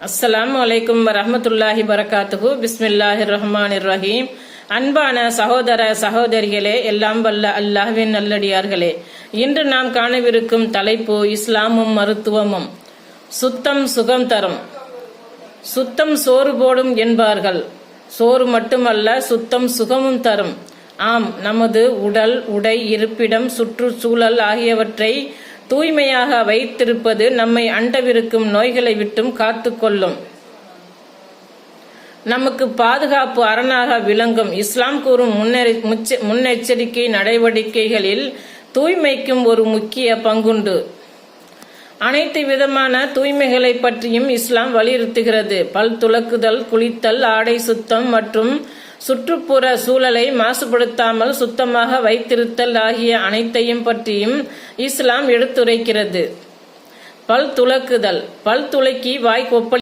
அஸ்ஸலாமு அலைக்கும் வரஹ்மத்துல்லாஹி வரகாத்துஹு. பிஸ்மில்லாஹிர் ரஹ்மானிர் ரஹீம். அன்பான சகோதர சகோதரிகளே, எல்லாம் வல்ல அல்லாஹ்வின் நல்லடியார்களே, இன்று நாம் காணவிருக்கும் தலைப்பு இஸ்லாமும் மருத்துவமும். சுத்தம் சுகம் தரும். சுத்தம் சோறு போடும் என்பார்கள். சோறு மட்டுமல்ல, சுத்தம் சுகமும் தரும். ஆம், நமது உடல், உடை, இருப்பிடம், சுற்றுச்சூழல் ஆகியவற்றை தூய்மையாக வைத்திருப்பது நம்மை அண்டவிருக்கும் நோய்களை விட்டும் காத்துக்கொள்ளும். நமக்கு பாதுகாப்பு அரணாக விளங்கும். இஸ்லாம் கூறும் முன்னெச்சரிக்கை நடவடிக்கைகளில் தூய்மைக்கும் ஒரு முக்கிய பங்குண்டு. அனைத்து விதமான தூய்மைகளை பற்றியும் இஸ்லாம் வலியுறுத்துகிறது. பல் துலக்குதல், குளித்தல், ஆடை சுத்தம் மற்றும் சுற்றுப்புற சூழலை மாசுபடுத்தாமல் சுத்தமாக வைத்திருத்தல் ஆகிய அனைத்தையும் பற்றியும் இஸ்லாம் எடுத்துரைக்கிறது. பல் துலக்குதல். பல் துலக்கி வாய் கொப்பளி